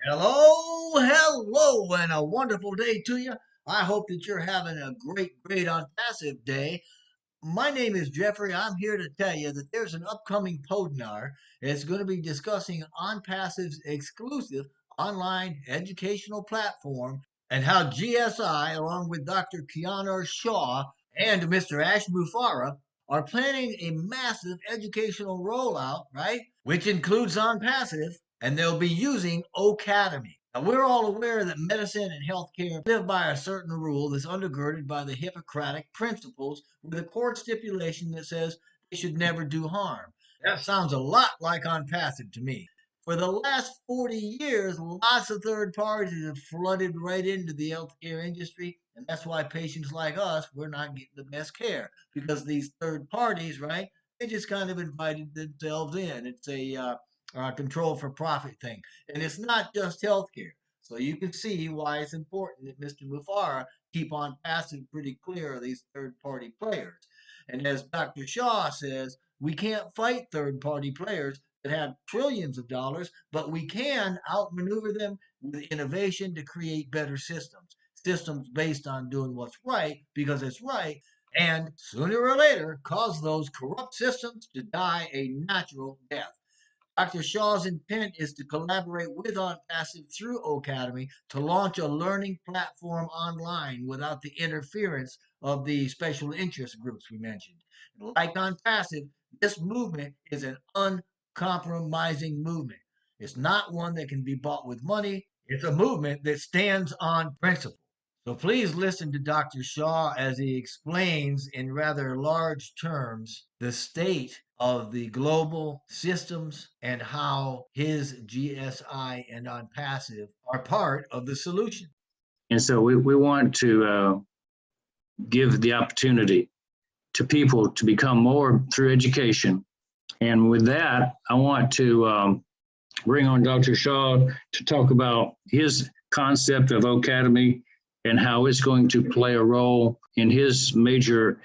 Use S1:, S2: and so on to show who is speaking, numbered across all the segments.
S1: Hello, and a wonderful day to you. I hope that you're having a great unpassive day. My name is Jeffrey. I'm here to tell you that there's an upcoming podinar. It's going to be discussing OnPassive's exclusive online educational platform and how GSI, along with Dr. Kianor Shah and Mr. Ash Mufareh, are planning a massive educational rollout, right? Which includes OnPassive, and they'll be using O-Cademy. Now, we're all aware that medicine and healthcare live by a certain rule that's undergirded by the Hippocratic principles with a court stipulation that says they should never do harm. That sounds a lot like OnPassive to me. For the last 40 years, lots of third parties have flooded right into the healthcare industry, and that's why patients like us, we're not getting the best care because these third parties, right? They just kind of invited themselves in. It's a control for profit thing, and it's not just healthcare. So you can see why it's important that Mr. Mufareh keep on passing pretty clear of these third-party players. And as Dr. Shaw says, we can't fight third-party players that have trillions of dollars, but we can outmaneuver them with innovation to create better systems. Systems based on doing what's right because it's right, and sooner or later cause those corrupt systems to die a natural death. Dr. Shaw's intent is to collaborate with OnPassive through O-Cademy to launch a learning platform online without the interference of the special interest groups we mentioned. Like OnPassive, this movement is an uncompromising movement. It's not one that can be bought with money. It's a movement that stands on principle. So please listen to Dr. Shaw as he explains in rather large terms the state of the global systems and how his GSI and OnPassive are part of the solution.
S2: And so we want to give the opportunity to people to become more through education. And with that, I want to bring on Dr. Shah to talk about his concept of O-Cademy and how it's going to play a role in his major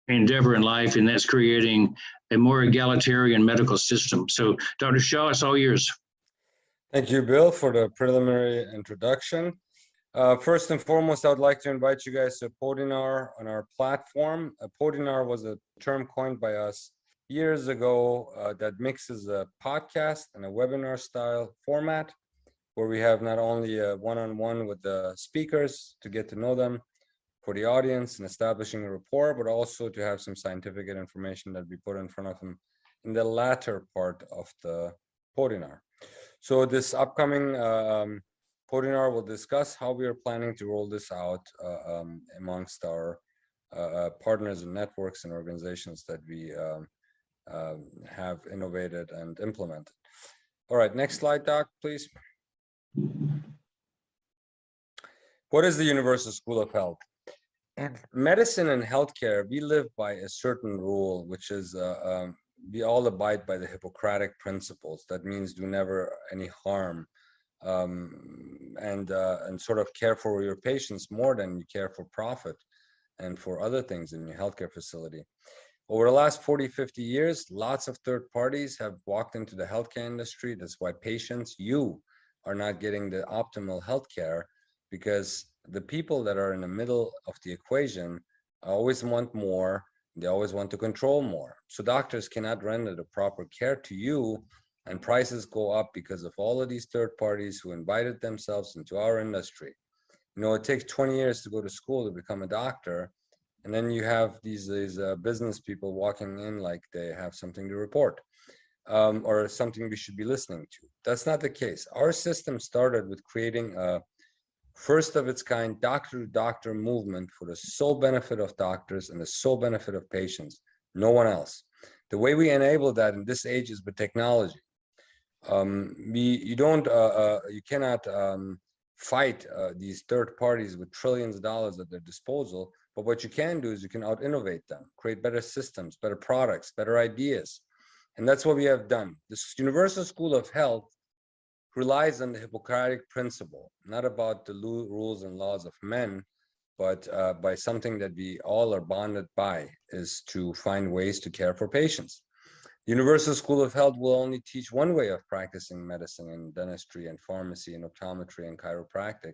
S2: endeavor in life, and that's creating a more egalitarian medical system. So, Dr. Shah, it's all yours.
S3: Thank you, Bill, for the preliminary introduction. First and foremost, I would like to invite you guys to podinar on our platform. A podinar was a term coined by us years ago that mixes a podcast and a webinar style format, where we have not only a one-on-one with the speakers to get to know them for the audience and establishing a rapport, but also to have some scientific information that we put in front of them in the latter part of the podinar. So this upcoming podinar will discuss how we are planning to roll this out amongst our partners and networks and organizations that we have innovated and implemented. All right, next slide, Doc, please. What is the Universal School of Health? In medicine and healthcare, we live by a certain rule, which is we all abide by the Hippocratic principles. That means do never any harm, and sort of care for your patients more than you care for profit and for other things in your healthcare facility. Over the last 40, 50 years, lots of third parties have walked into the healthcare industry. That's why patients, you, are not getting the optimal healthcare, because the people that are in the middle of the equation always want more. They always want to control more. So doctors cannot render the proper care to you, and prices go up because of all of these third parties who invited themselves into our industry. You know, it takes 20 years to go to school to become a doctor, and then you have these business people walking in like they have something to report, or something we should be listening to. That's not the case. Our system started with creating a first of its kind doctor-to-doctor movement for the sole benefit of doctors and the sole benefit of patients, no one else. The way we enable that in this age is with technology. You cannot fight these third parties with trillions of dollars at their disposal, but what you can do is you can out-innovate them, create better systems, better products, better ideas. And that's what we have done. This Universal School of Health relies on the Hippocratic principle, not about the rules and laws of men, but by something that we all are bonded by, is to find ways to care for patients. Universal School of Health will only teach one way of practicing medicine and dentistry and pharmacy and optometry and chiropractic.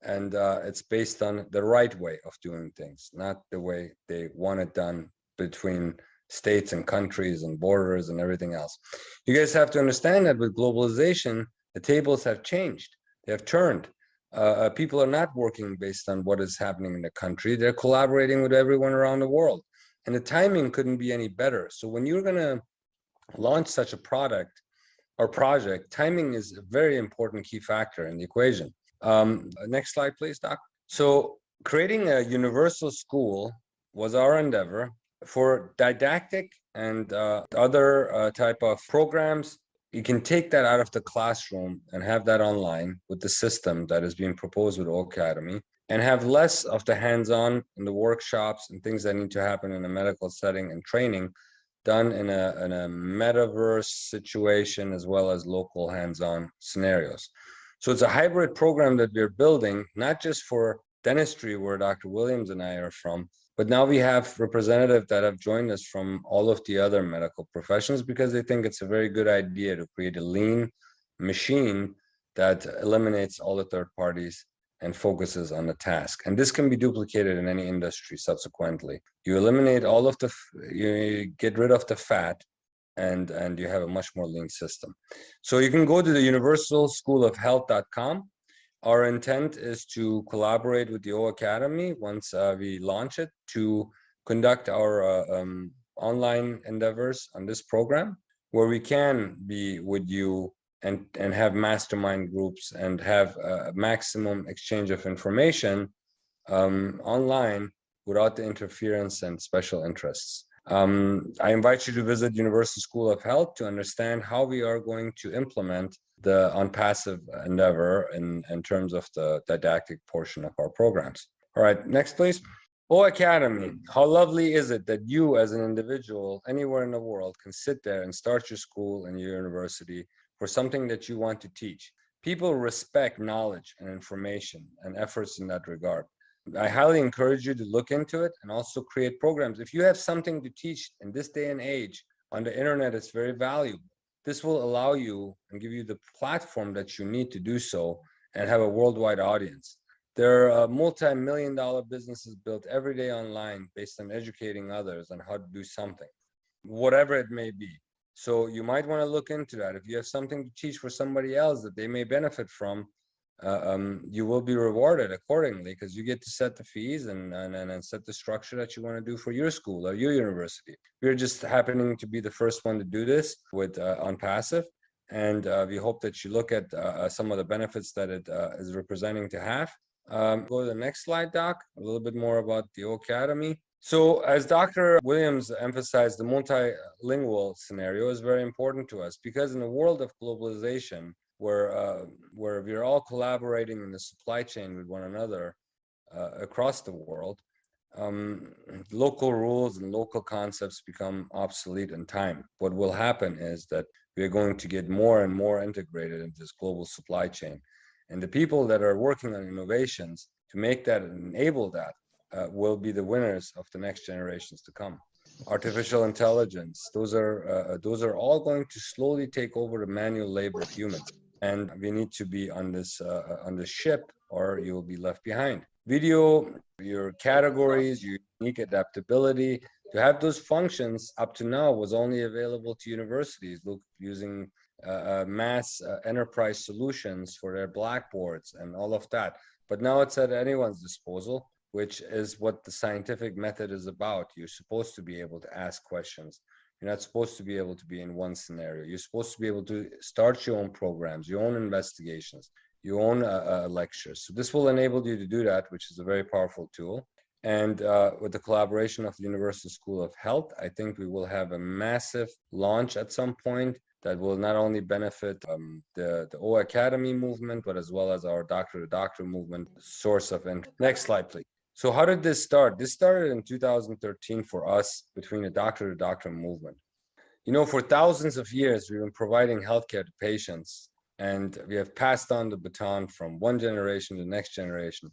S3: And it's based on the right way of doing things, not the way they want it done between states and countries and borders and everything else. You guys have to understand that with globalization, the tables have changed. They have turned. People are not working based on what is happening in the country. They're collaborating with everyone around the world. And the timing couldn't be any better. So when you're going to launch such a product or project, timing is a very important key factor in the equation. Next slide, please, Doc. So creating a universal school was our endeavor for didactic and other type of programs. You can take that out of the classroom and have that online with the system that is being proposed with O-Cademy, and have less of the hands-on in the workshops and things that need to happen in a medical setting and training done in a metaverse situation, as well as local hands-on scenarios. So it's a hybrid program that we're building, not just for dentistry, where Dr. Williams and I are from, but now we have representatives that have joined us from all of the other medical professions, because they think it's a very good idea to create a lean machine that eliminates all the third parties and focuses on the task. And this can be duplicated in any industry subsequently. You eliminate all of you get rid of the fat, and you have a much more lean system. So you can go to the universalschoolofhealth.com. Our intent is to collaborate with the O-Cademy once we launch it, to conduct our online endeavors on this program, where we can be with you and have mastermind groups and have a maximum exchange of information online without the interference and special interests. I invite you to visit Universal School of Health to understand how we are going to implement the ONPASSIVE endeavor in terms of the didactic portion of our programs. All right, next please. O-Cademy, how lovely is it that you as an individual anywhere in the world can sit there and start your school and your university for something that you want to teach. People respect knowledge and information and efforts in that regard. I highly encourage you to look into it and also create programs. If you have something to teach in this day and age on the internet, it's very valuable. This will allow you and give you the platform that you need to do so and have a worldwide audience. There are multi-million-dollar businesses built every day online based on educating others on how to do something, whatever it may be. So you might want to look into that. If you have something to teach for somebody else that they may benefit from, you will be rewarded accordingly, because you get to set the fees and set the structure that you want to do for your school or your university. We're just happening to be the first one to do this with ONPASSIVE, and we hope that you look at some of the benefits that it is representing to have. Go to the next slide, Doc, a little bit more about the O-Cademy. So as Dr. Williams emphasized, the multilingual scenario is very important to us, because in a world of globalization, where we're all collaborating in the supply chain with one another across the world, local rules and local concepts become obsolete in time. What will happen is that we're going to get more and more integrated into this global supply chain. And the people that are working on innovations to make that and enable that will be the winners of the next generations to come. Artificial intelligence, those are all going to slowly take over the manual labor of humans. And we need to be on this ship, or you will be left behind. Video, your categories, your unique adaptability, to have those functions up to now was only available to universities using mass enterprise solutions for their blackboards and all of that. But now it's at anyone's disposal, which is what the scientific method is about. You're supposed to be able to ask questions. You're not supposed to be able to be in one scenario. You're supposed to be able to start your own programs, your own investigations, your own lectures. So this will enable you to do that, which is a very powerful tool. And with the collaboration of the Universal School of Health, I think we will have a massive launch at some point that will not only benefit the O-Cademy movement, but as well as our doctor-to-doctor movement source of interest. Next slide, please. So how did this start? This started in 2013 for us between the doctor-to-doctor movement. You know, for thousands of years, we've been providing healthcare to patients, and we have passed on the baton from one generation to the next generation,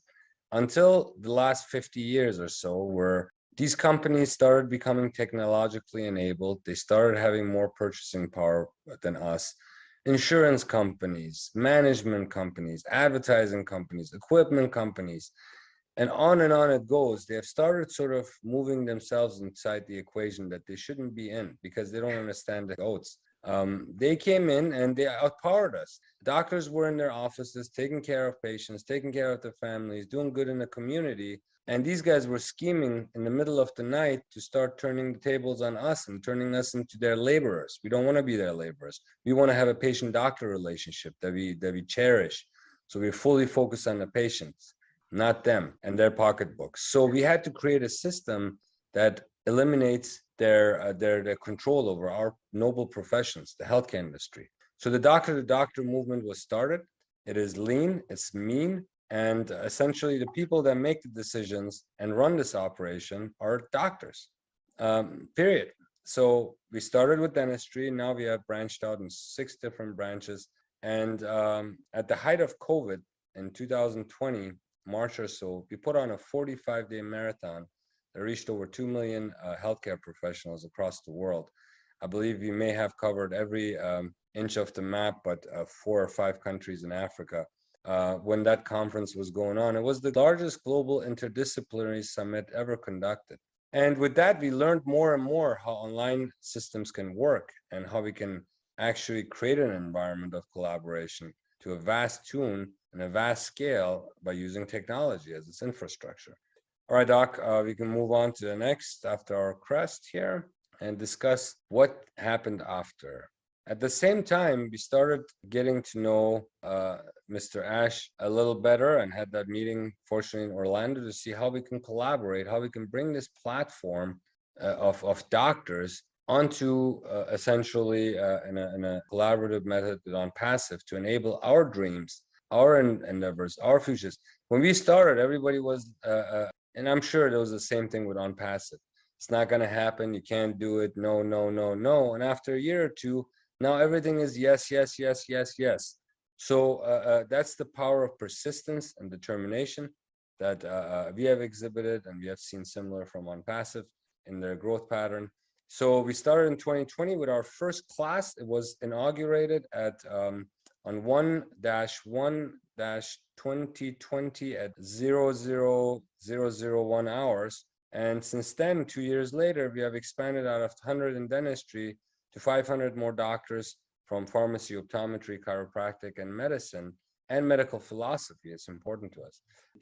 S3: until the last 50 years or so, where These companies started becoming technologically enabled. They started having more purchasing power than us. Insurance companies, management companies, advertising companies, equipment companies, and on it goes. They have started sort of moving themselves inside the equation that they shouldn't be in because they don't understand the oats. They came in and they outpowered us. Doctors were in their offices, taking care of patients, taking care of their families, doing good in the community. And these guys were scheming in the middle of the night to start turning the tables on us and turning us into their laborers. We don't want to be their laborers. We want to have a patient-doctor relationship that we cherish. So we're fully focused on the patients, not them and their pocketbooks. So we had to create a system that eliminates their control over our noble professions, the healthcare industry. So the doctor-to-doctor movement was started. It is lean, it's mean, and essentially the people that make the decisions and run this operation are doctors, period. So we started with dentistry, now we have branched out in 6 different branches. And at the height of COVID in 2020, March or so, we put on a 45-day marathon that reached over 2 million healthcare professionals across the world. I believe we may have covered every inch of the map, but 4 or 5 countries in Africa. When that conference was going on, it was the largest global interdisciplinary summit ever conducted. And with that, we learned more and more how online systems can work and how we can actually create an environment of collaboration to a vast tune and a vast scale by using technology as its infrastructure. All right, Doc, we can move on to the next after our crest here and discuss what happened after. At the same time, we started getting to know Mr. Ash a little better and had that meeting, fortunately, in Orlando to see how we can collaborate, how we can bring this platform of doctors onto essentially in a collaborative method with ONPASSIVE to enable our dreams, our endeavors, our futures. When we started, everybody was, and I'm sure there was the same thing with ONPASSIVE. It's not going to happen. You can't do it. No, no, no, no. And after a year or two, now everything is yes, yes, yes, yes, yes. So that's the power of persistence and determination that we have exhibited, and we have seen similar from ONPASSIVE in their growth pattern. So we started in 2020 with our first class. It was inaugurated at on 1-1-2020 at 00:001 hours. And since then, 2 years later, we have expanded out of 100 in dentistry to 500 more doctors from pharmacy, optometry, chiropractic, and medicine, and medical philosophy. It's important to us.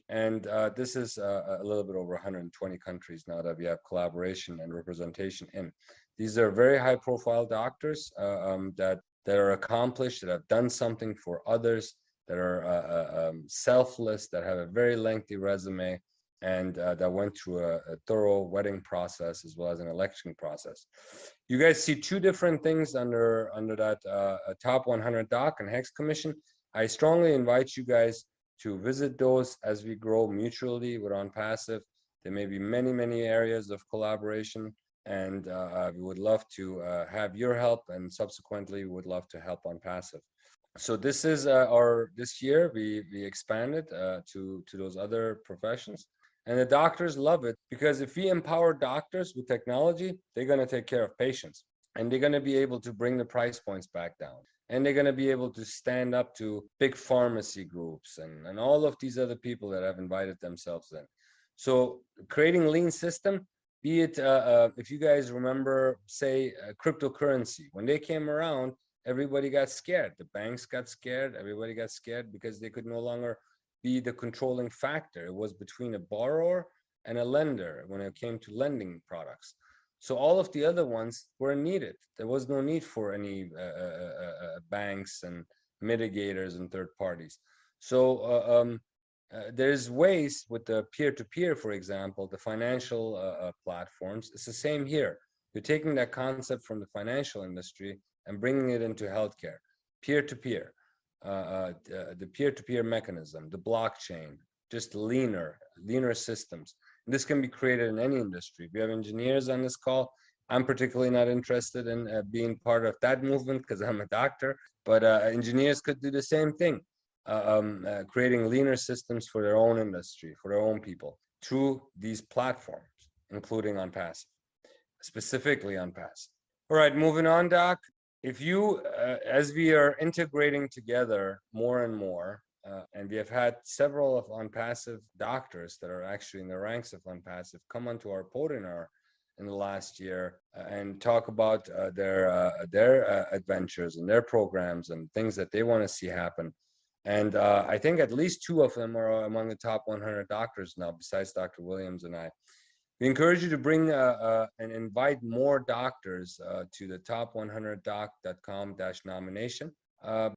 S3: And this is a little bit over 120 countries now that we have collaboration and representation in. These are very high-profile doctors that are accomplished, that have done something for others, that are selfless, that have a very lengthy resume, and that went through a thorough vetting process as well as an election process. You guys see 2 different things under that top 100 doc and HEX commission. I strongly invite you guys to visit those as we grow mutually with ONPASSIVE. There may be many, many areas of collaboration, and we would love to have your help, and subsequently we would love to help ONPASSIVE. So this is this year we expanded to those other professions. And the doctors love it, because if we empower doctors with technology, they're going to take care of patients, and they're going to be able to bring the price points back down. And they're going to be able to stand up to big pharmacy groups and all of these other people that have invited themselves in. So creating a lean system, be it, if you guys remember, say, cryptocurrency, when they came around, everybody got scared. The banks got scared. Everybody got scared because they could no longer be the controlling factor. It was between a borrower and a lender when it came to lending products. So all of the other ones were needed. There was no need for any banks and mitigators and third parties. So there's ways with the peer-to-peer, for example, the financial platforms. It's the same here. You're taking that concept from the financial industry and bringing it into healthcare. Peer-to-peer, the peer-to-peer mechanism, the blockchain, just leaner systems. This can be created in any industry. We have engineers on this call. I'm particularly not interested in being part of that movement because I'm a doctor, but engineers could do the same thing, creating leaner systems for their own industry, for their own people, through these platforms. including ONPASSIVE, specifically ONPASSIVE. All right, moving on, Doc. If you, as we are integrating together more and more, and we have had several of ONPASSIVE doctors that are actually in the ranks of ONPASSIVE come onto our podinar in the last year and talk about their adventures and their programs and things that they want to see happen. And I think at least 2 of them are among the top 100 doctors now, besides Dr. Williams and I. We encourage you to bring and invite more doctors to the top100doc.com/nomination.
S1: And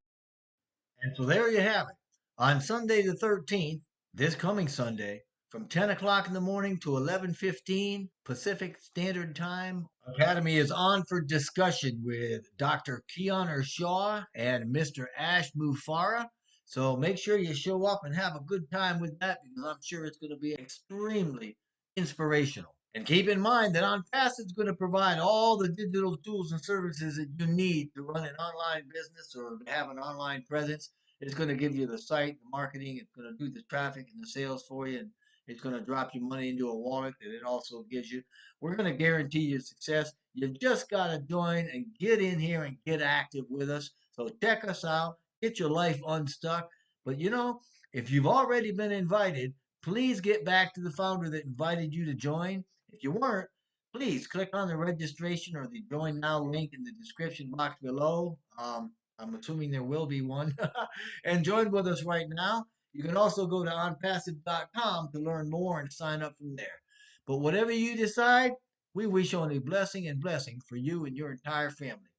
S1: so there you have it. On Sunday the 13th, this coming Sunday, from 10 o'clock in the morning to 11:15 Pacific Standard Time, Academy is on for discussion with Dr. Kianor Shah and Mr. Ash Mufareh. So make sure you show up and have a good time with that, because I'm sure it's going to be extremely inspirational. And keep in mind that OnPassive is going to provide all the digital tools and services that you need to run an online business or to have an online presence. It's going to give you the site, the marketing, it's going to do the traffic and the sales for you, and it's going to drop your money into a wallet that it also gives you. We're going to guarantee you success. You just got to join and get in here and get active with us. So check us out, get your life unstuck. But if you've already been invited, please get back to the founder that invited you to join. If you weren't, please click on the registration or the join now link in the description box below. I'm assuming there will be one. And join with us right now. You can also go to onpassive.com to learn more and sign up from there. But whatever you decide, we wish only blessing and blessing for you and your entire family.